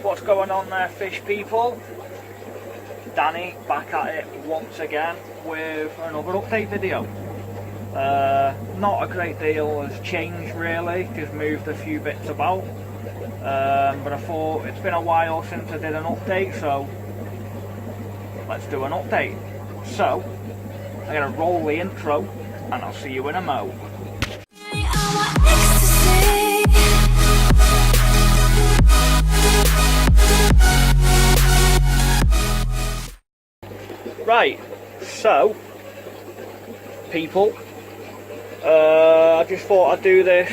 What's going on there, fish people? Danny back at it once again with another update video. Not a great deal has changed really, just moved a few bits about, but I thought it's been a while since I did an update, so let's do an update. So I'm going to roll the intro and I'll see you in a mo. Right, so people, I just thought I'd do this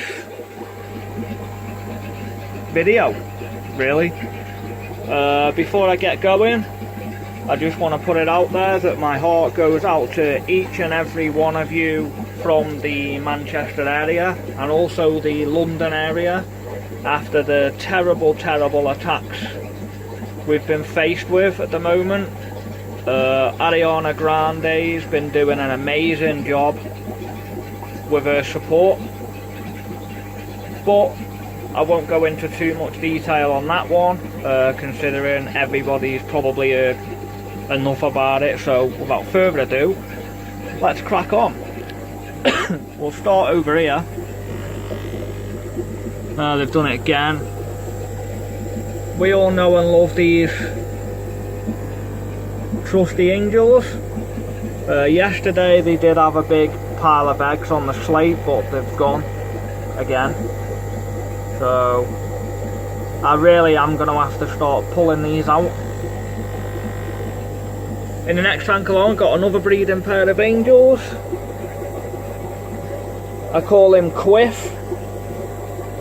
video really. Before I get going, I just want to put it out there that my heart goes out to each and every one of you from the Manchester area and also the London area after the terrible attacks we've been faced with at the moment. Ariana Grande's been doing an amazing job with her support, but I won't go into too much detail on that one, considering everybody's probably heard enough about it. So without further ado, let's crack on. We'll start over here. They've done it again. We all know and love these trusty angels. Yesterday they did have a big pile of eggs on the slate, but they've gone again. So I really am going to have to start pulling these out. In the next tank alone, got another breeding pair of angels. I call him Quiff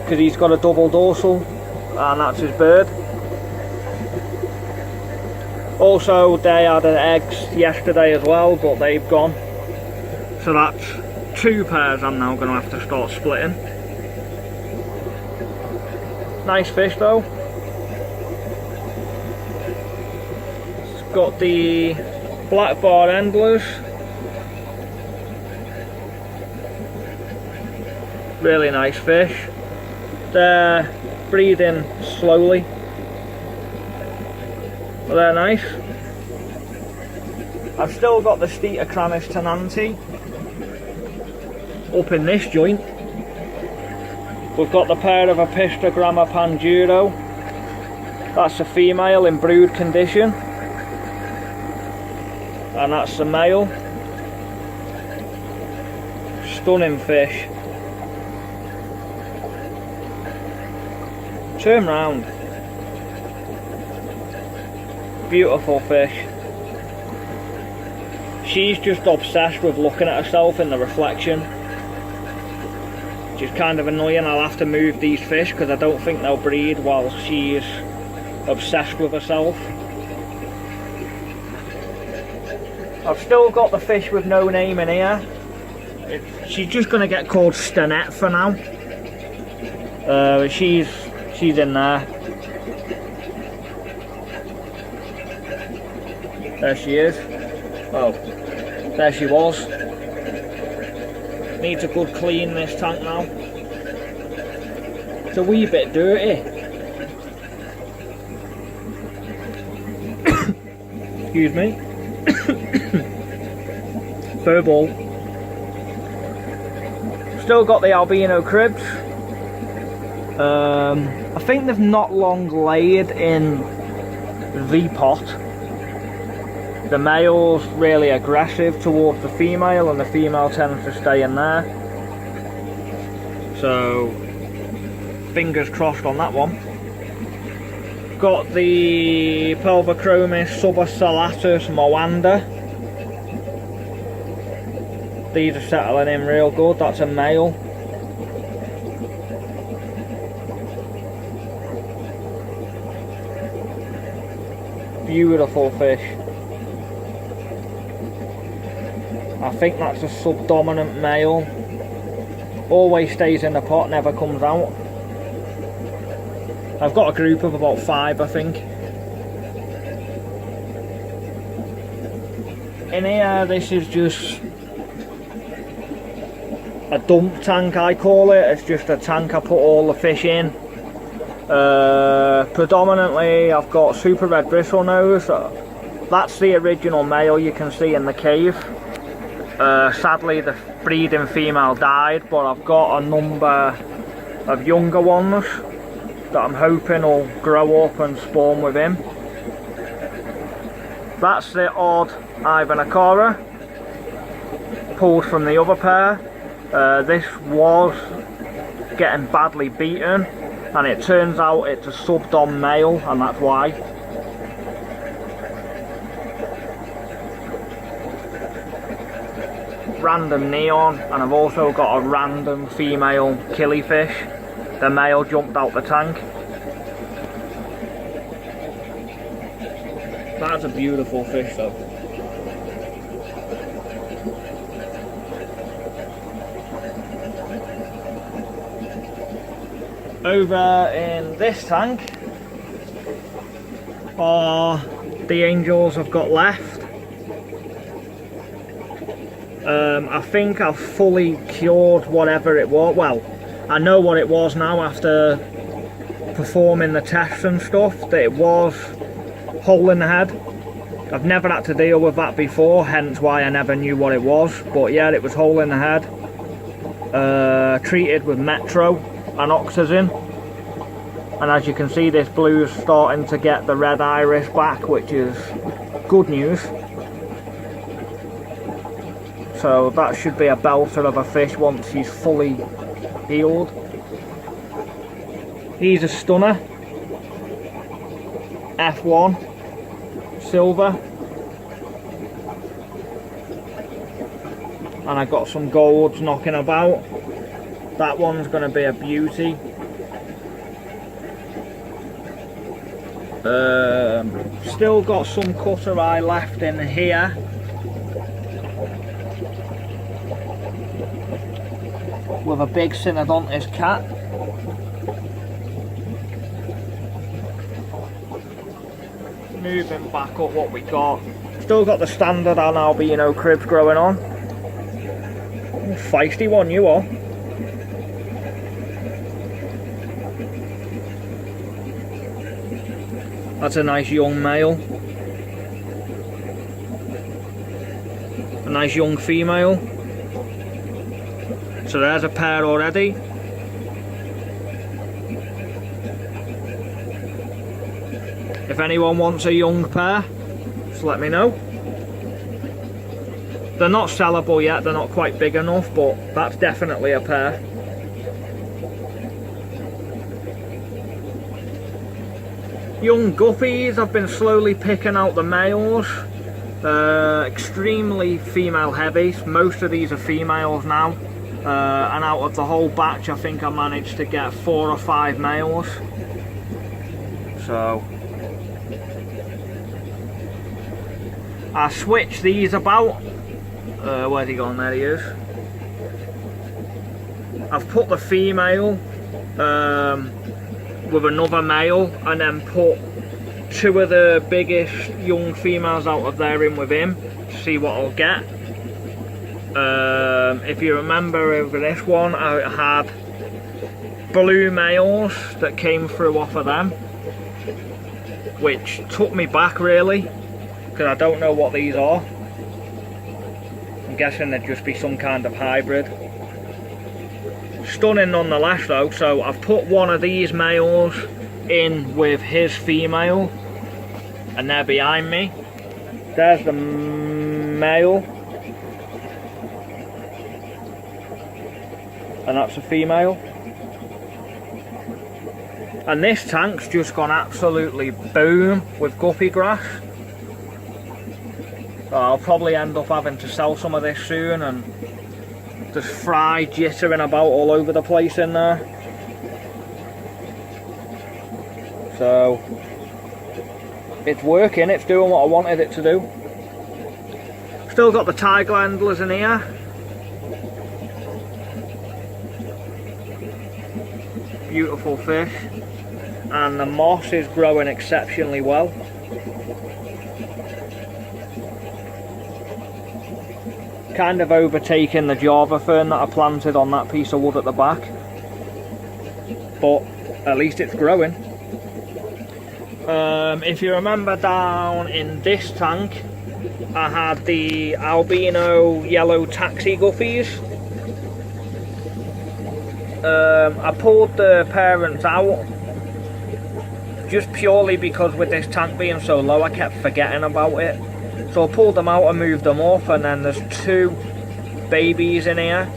because he's got a double dorsal and that's his bird. Also, they had eggs yesterday as well, but they've gone. So that's two pairs I'm now going to have to start splitting. Nice fish though. It's got the black bar endlers. Really nice fish. They're breeding slowly. But they're nice. I've still got the Cichlids tenancy up in this joint. We've got the pair of a Pistogramma Panduro. That's a female in brood condition. And that's the male. Stunning fish. Turn round. Beautiful fish. She's just obsessed with looking at herself in the reflection, which is kind of annoying. I'll have to move these fish because I don't think they'll breed while she's obsessed with herself. I've still got the fish with no name in here. She's just going to get called Stanette for now. She's in there. There she is. Oh, there she was. Needs a good clean, this tank now. It's a wee bit dirty. Excuse me. Fur ball. Still got the albino cribs. I think they've not long laid in the pot. The male's really aggressive towards the female and the female tends to stay in there. So fingers crossed on that one. Got the Pelvochromis subocellatus moanda. These are settling in real good. That's a male. Beautiful fish. I think that's a subdominant male. Always stays in the pot, never comes out. I've got a group of about 5, I think. In here, this is just a dump tank, I call it. It's just a tank I put all the fish in. Predominantly I've got super red bristlenose. That's the original male you can see in the cave. Sadly the breeding female died, but I've got a number of younger ones that I'm hoping will grow up and spawn with him. That's the odd Ivanakara, pulled from the other pair. This was getting badly beaten, and it turns out it's a subdom male, and that's why. Random neon, and I've also got a random female killifish. The male jumped out the tank. That's a beautiful fish though. Over in this tank are the angels I've got left. I think I've fully cured whatever it was. Well, I know what it was now after performing the tests and stuff, that it was hole in the head. I've never had to deal with that before, hence why I never knew what it was. But yeah, it was hole in the head. Treated with Metro and oxygen, and as you can see, this blue's starting to get the red iris back, which is good news. So that should be a belter of a fish once he's fully healed. He's a stunner, F1 silver, and I got some golds knocking about. That one's going to be a beauty. Still got some cutter eye left in here. With a big Synodontis cat. Moving back up what we got. Still got the standard albino cribs growing on. Feisty one you are. That's a nice young male. A nice young female. So there's a pair already. If anyone wants a young pair, just let me know. They're not sellable yet, they're not quite big enough, but that's definitely a pair. Young guppies, I've been slowly picking out the males. Extremely female heavy. Most of these are females now. And out of the whole batch, I think I managed to get 4 or 5 males. So I switched these about. Where's he gone? There he is. I've put the female with another male, and then put 2 of the biggest young females out of there in with him to see what I'll get. If you remember over this one, I had blue males that came through off of them, which took me back really, because I don't know what these are. I'm guessing they'd just be some kind of hybrid. Stunning nonetheless though. So I've put one of these males in with his female, and they're behind me. There's the male, and that's a female. And this tank's just gone absolutely boom with guppy grass. So I'll probably end up having to sell some of this soon, and there's fry jittering about all over the place in there. So it's working, it's doing what I wanted it to do. Still got the tiger handlers in here. Beautiful fish, and the moss is growing exceptionally well. Kind of overtaking the Java fern that I planted on that piece of wood at the back, but at least it's growing. If you remember down in this tank, I had the albino yellow taxi guppies. I pulled the parents out just purely because with this tank being so low I kept forgetting about it. So I pulled them out and moved them up, and then there's 2 babies in here.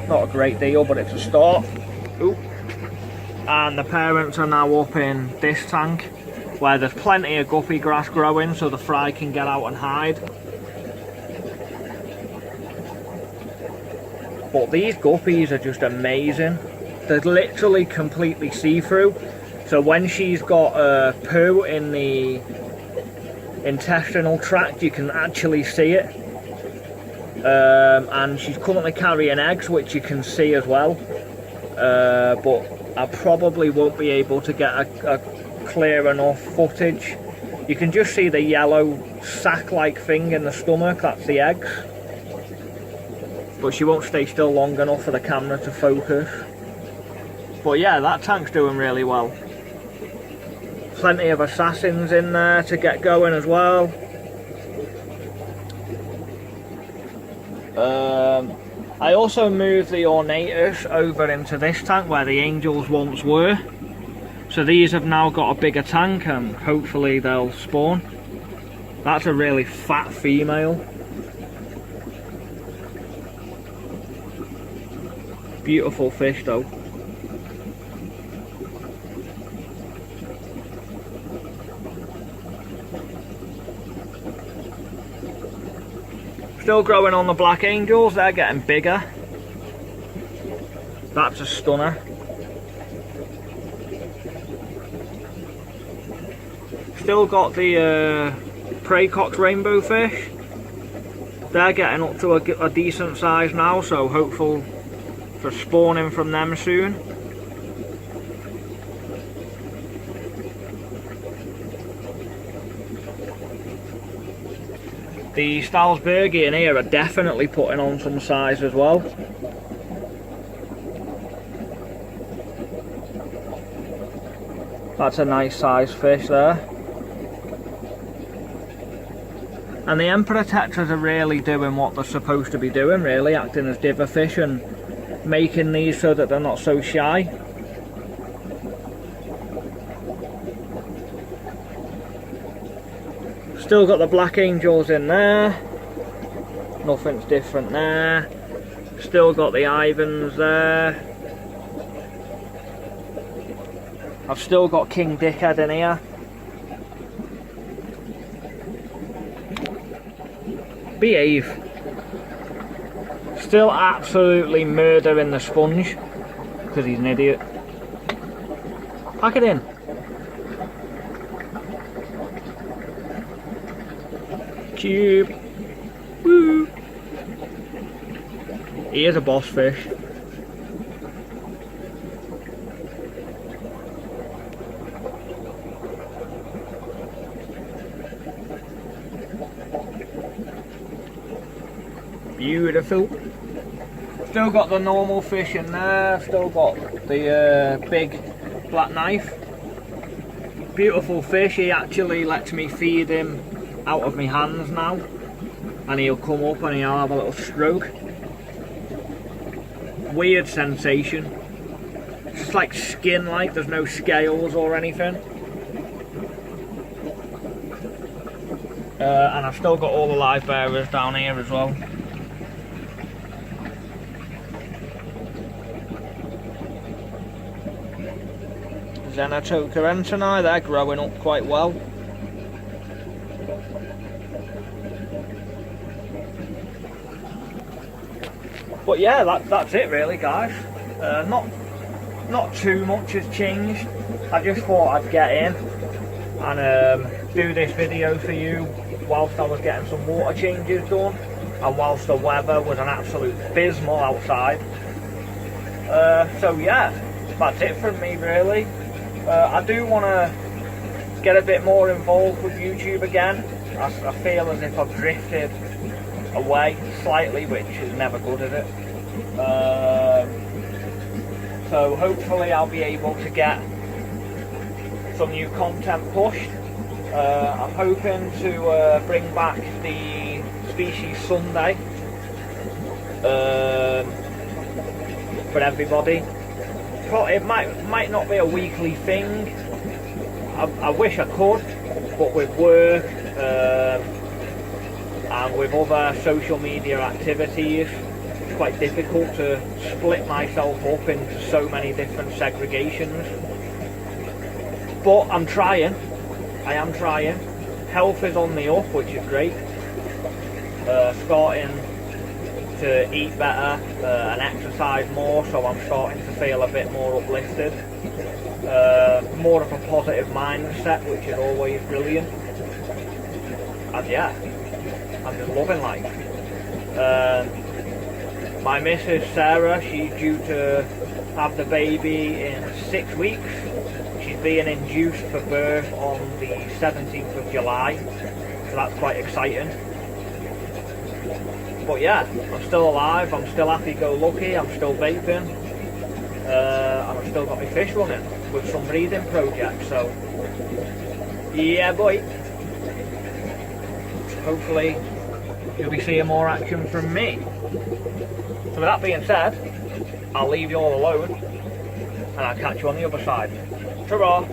Not a great deal, but it's a start. Ooh. And the parents are now up in this tank where there's plenty of guppy grass growing so the fry can get out and hide. But these guppies are just amazing. They're literally completely see-through. So when she's got poo in the intestinal tract, you can actually see it. And she's currently carrying eggs, which you can see as well. But I probably won't be able to get a clear enough footage. You can just see the yellow sac-like thing in the stomach, that's the eggs. But she won't stay still long enough for the camera to focus. But yeah, that tank's doing really well. Plenty of assassins in there to get going as well. I also moved the ornatus over into this tank where the angels once were. So these have now got a bigger tank and hopefully they'll spawn. That's a really fat female. Beautiful fish though. Still growing on the black angels, they're getting bigger. That's a stunner. Still got the Praycox rainbow fish. They're getting up to a decent size now, so hopeful for spawning from them soon. The Stalsbergi in here are definitely putting on some size as well. That's a nice size fish there. And the Emperor Tetras are really doing what they're supposed to be doing, really, acting as diver fish and making these so that they're not so shy. Still got the black angels in there. Nothing's different there. Still got the Ivans there. I've still got King Dickhead in here. Behave. Still absolutely murdering the sponge because he's an idiot. Pack it in. Cube. Woo. He is a boss fish. Beautiful. Still got the normal fish in there. Still got the big black knife. Beautiful fish. He actually lets me feed him out of my hands now, and he'll come up and he'll have a little stroke. Weird sensation. It's just like skin, like there's no scales or anything. And I've still got all the live bearers down here as well. Xenatocarentini, they're growing up quite well. But yeah, that's it really, guys. Not too much has changed. I just thought I'd get in and do this video for you whilst I was getting some water changes done and whilst the weather was an absolute abysmal outside. So yeah, that's it from me really. I do want to get a bit more involved with YouTube again. I feel as if I've drifted away slightly, which is never good, is it? So hopefully I'll be able to get some new content pushed. I'm hoping to bring back the Species Sunday for everybody. It might not be a weekly thing. I wish I could, but with work and with other social media activities, it's quite difficult to split myself up into so many different segregations. But I'm trying. I am trying. Health is on the up, which is great. Starting to eat better and exercise more, so I'm starting to feel a bit more uplifted. More of a positive mindset, which is always brilliant. And yeah, I'm just loving life. My missus Sarah, she's due to have the baby in 6 weeks. She's being induced for birth on the 17th of July, so that's quite exciting. But yeah, I'm still alive, I'm still happy-go-lucky, I'm still vaping, and I've still got my fish running with some breeding projects, so yeah boy. Hopefully you'll be seeing more action from me. So with that being said, I'll leave you all alone, and I'll catch you on the other side. Ta-ra!